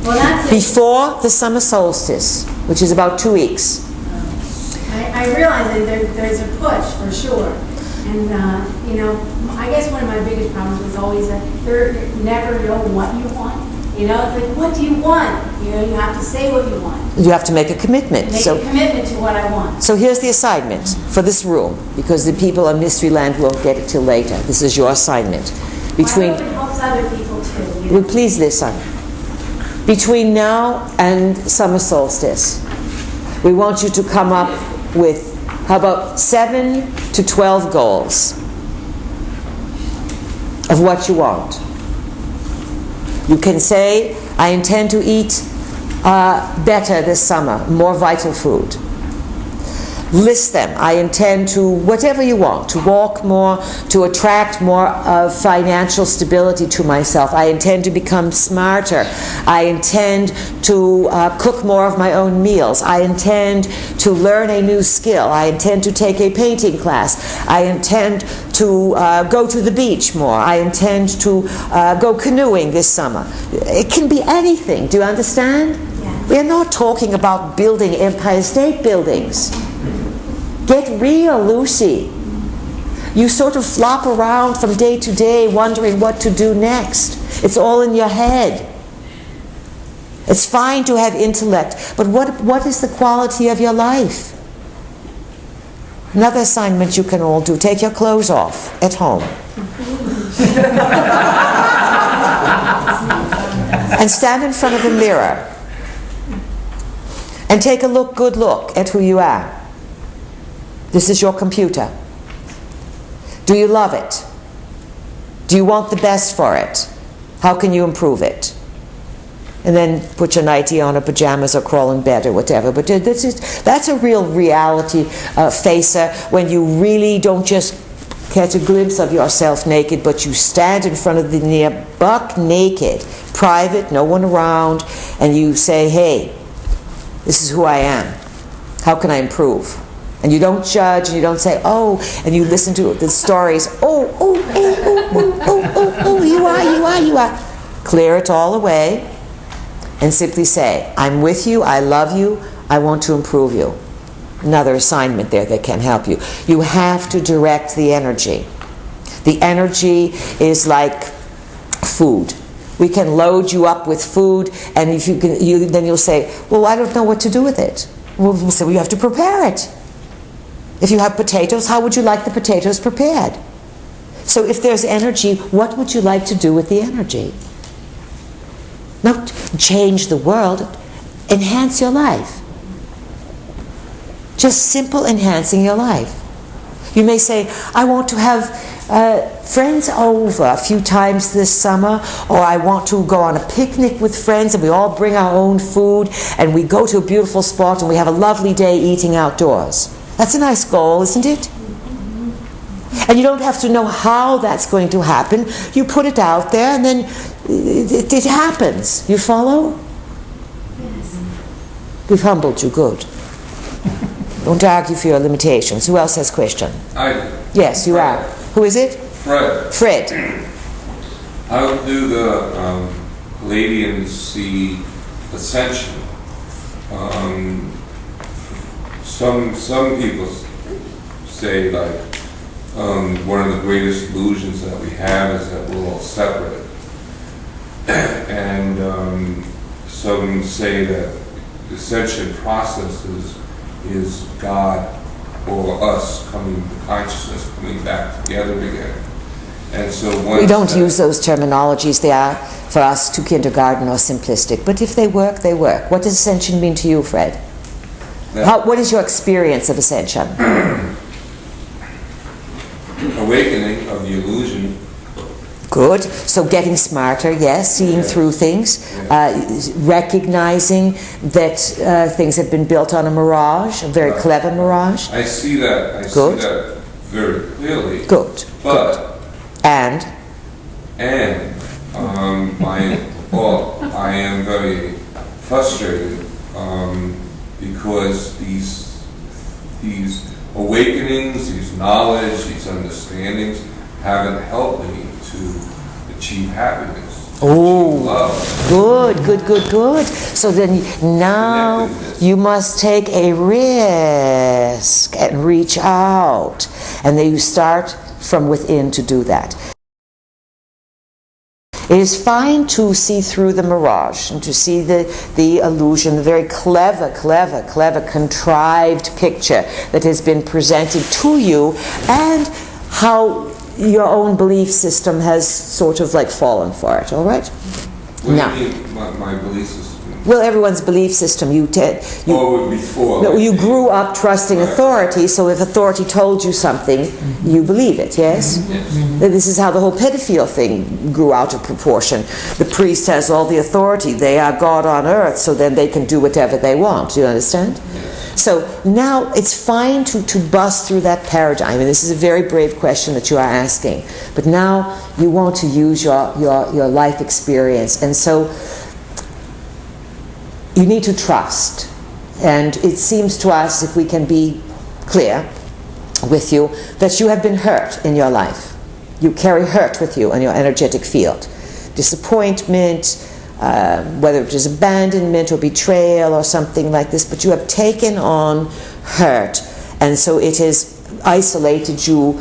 Well, that's it. Before the summer solstice, which is about 2 weeks. I realize that there's a push for sure. And, I guess one of my biggest problems was always that you never know what you want. It's like, what do you want? You have to say what you want. You have to make a commitment. Make a commitment to what I want. So here's the assignment for this room, because the people on Mystery Land won't get it till later. This is your assignment. I hope it helps other people too. Well, please listen. Between now and summer solstice, we want you to come up with, how about 7 to 12 goals of what you want. You can say, I intend to eat better this summer, more vital food. List them. I intend to, whatever you want, to walk more, to attract more of financial stability to myself. I intend to become smarter. I intend to cook more of my own meals. I intend to learn a new skill. I intend to take a painting class. I intend to go to the beach more. I intend to go canoeing this summer. It can be anything. Do you understand? Yeah. We're not talking about building Empire State Buildings. Get real, Lucy. You sort of flop around from day to day wondering what to do next. It's all in your head. It's fine to have intellect, but what is the quality of your life? Another assignment you can all do, take your clothes off at home. And stand in front of a mirror and take a good look at who you are. This is your computer. Do you love it? Do you want the best for it? How can you improve it? And then put your nightie on or pajamas or crawl in bed or whatever. But that's a real reality facer, when you really don't just catch a glimpse of yourself naked, but you stand in front of the mirror buck naked, private, no one around, and you say, hey, this is who I am. How can I improve? And you don't judge, and you don't say, oh, and you listen to the stories, you are. Clear it all away, and simply say, I'm with you, I love you, I want to improve you. Another assignment there that can help you. You have to direct the energy. The energy is like food. We can load you up with food, and if then you'll say, well, I don't know what to do with it. We'll say, well, you have to prepare it. If you have potatoes, how would you like the potatoes prepared? So if there's energy, what would you like to do with the energy? Not change the world, enhance your life. Just simple enhancing your life. You may say, I want to have friends over a few times this summer, or I want to go on a picnic with friends and we all bring our own food and we go to a beautiful spot and we have a lovely day eating outdoors. That's a nice goal, isn't it? And you don't have to know how that's going to happen. You put it out there and then it happens. You follow? Yes. We've humbled you, good. Don't argue for your limitations. Who else has a question? Yes, you are. Who is it? Fred. How do the Palladians see ascension? Some people say, like, one of the greatest illusions that we have is that we're all separate. And some say that the ascension process is God or us coming to consciousness, coming back together again. And so we don't use those terminologies. They are, for us, too kindergarten or simplistic. But if they work, they work. What does ascension mean to you, Fred? What is your experience of ascension? Awakening of the illusion. Good. So getting smarter, yes, seeing through things, recognizing that things have been built on a mirage, a very clever mirage. I see that. I see that very clearly. Good. But good. And I am very frustrated because these awakenings, these knowledge, these understandings haven't helped me to achieve happiness. Oh, love. good. So then now you must take a risk and reach out. And then you start from within to do that. It is fine to see through the mirage and to see the illusion, the very clever, contrived picture that has been presented to you, and how your own belief system has sort of like fallen for it, all right? What do you mean, my belief system? Well, everyone's belief system, Before. you grew up trusting authority, so if authority told you something, you believe it, yes? Yes. This is how the whole pedophile thing grew out of proportion. The priest has all the authority. They are God on earth, so then they can do whatever they want. Do you understand? Yes. So now it's fine to bust through that paradigm, and this is a very brave question that you are asking. But now you want to use your life experience, and so you need to trust. And it seems to us, if we can be clear with you, that you have been hurt in your life. You carry hurt with you in your energetic field. Disappointment, whether it is abandonment or betrayal or something like this, but you have taken on hurt, and so it has isolated you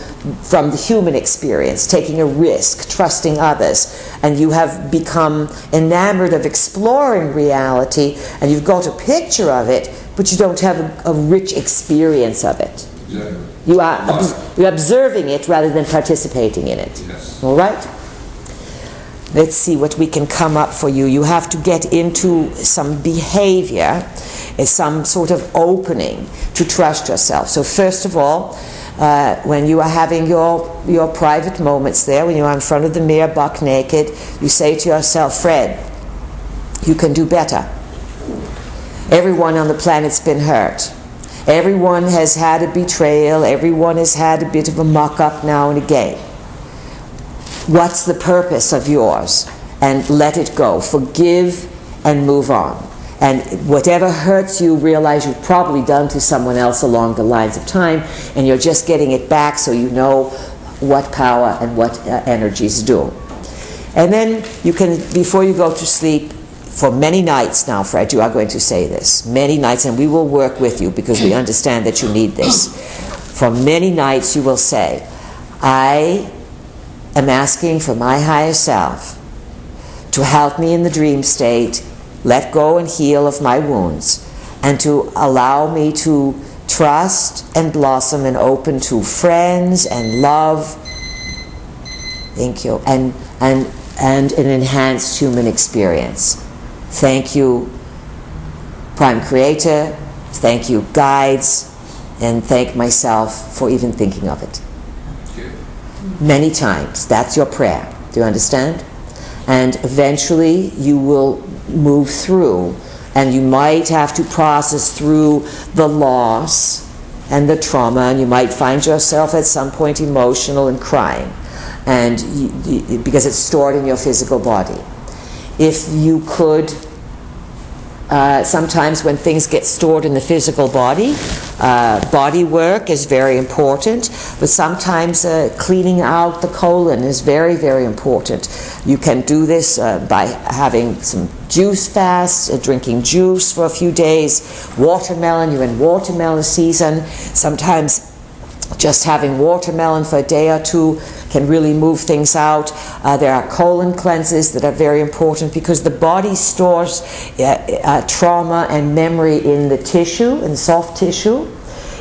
from the human experience, taking a risk, trusting others, and you have become enamored of exploring reality, and you've got a picture of it, but you don't have a rich experience of it. Exactly. You're observing it rather than participating in it. Yes. All right? Let's see what we can come up for you. You have to get into some behavior, some sort of opening to trust yourself. So first of all, when you are having your private moments there, when you are in front of the mirror buck naked, you say to yourself, Fred, you can do better. Everyone on the planet's been hurt. Everyone has had a betrayal. Everyone has had a bit of a muck-up now and again. What's the purpose of yours? And let it go. Forgive and move on. And whatever hurts you, realize you've probably done to someone else along the lines of time, and you're just getting it back so you know what power and what energies do. And then you can, before you go to sleep, for many nights now, Fred, you are going to say this. Many nights, and we will work with you because we understand that you need this. For many nights you will say, I am asking for my higher self to help me in the dream state, let go and heal of my wounds, and to allow me to trust and blossom and open to friends and love. Thank you. And an enhanced human experience. Thank you, Prime Creator. Thank you, guides. And thank myself for even thinking of it. Okay. Many times. That's your prayer. Do you understand? And eventually you will move through, and you might have to process through the loss and the trauma, and you might find yourself at some point emotional and crying, and because it's stored in your physical body. If you could, sometimes when things get stored in the physical body, body work is very important, but sometimes cleaning out the colon is very, very important. You can do this by having some juice fasts, drinking juice for a few days, watermelon, you're in watermelon season. Sometimes just having watermelon for a day or two can really move things out. There are colon cleanses that are very important because the body stores trauma and memory in the tissue, in soft tissue.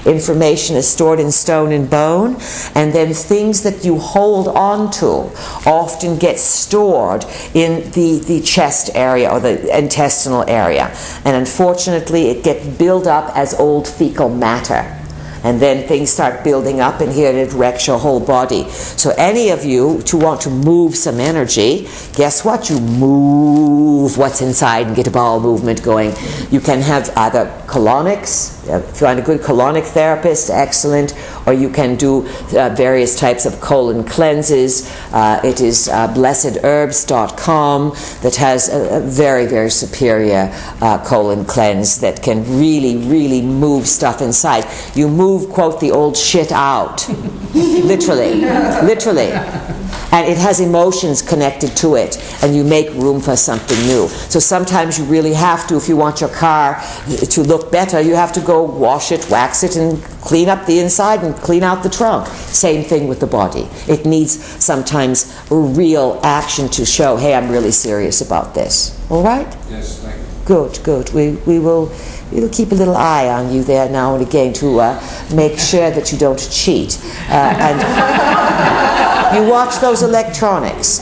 Information is stored in stone and bone, and then things that you hold on to often get stored in the chest area or the intestinal area, and unfortunately it gets built up as old fecal matter. And then things start building up in here and it wrecks your whole body. So any of you who want to move some energy, guess what? You move what's inside and get a bowel movement going. You can have either colonics, if you want a good colonic therapist, excellent, or you can do various types of colon cleanses. It is blessedherbs.com that has a very, very superior colon cleanse that can really, really move stuff inside. You move, quote, the old shit out. Literally. and it has emotions connected to it, and you make room for something new. So sometimes you really have to, if you want your car to look better, you have to go wash it, wax it, and clean up the inside and clean out the trunk. Same thing with the body. It needs sometimes real action to show, hey, I'm really serious about this. All right? Yes, thank you. Good. We'll keep a little eye on you there now and again to make sure that you don't cheat. And you watch those electronics.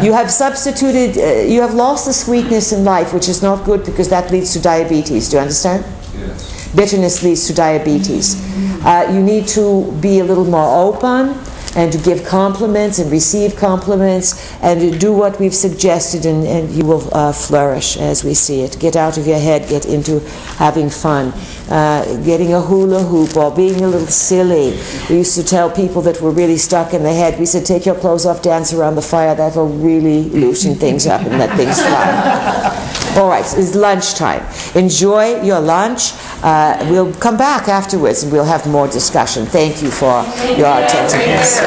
You have substituted, you have lost the sweetness in life, which is not good because that leads to diabetes. Do you understand? Yes. Bitterness leads to diabetes. You need to be a little more open and to give compliments and receive compliments and to do what we've suggested, and you will flourish as we see it. Get out of your head, get into having fun, getting a hula hoop or being a little silly. We used to tell people that were really stuck in the head, we said, take your clothes off, dance around the fire, that'll really loosen things up and let things fly. All right, it's lunchtime. Enjoy your lunch. We'll come back afterwards and we'll have more discussion. Thank you for your attentiveness.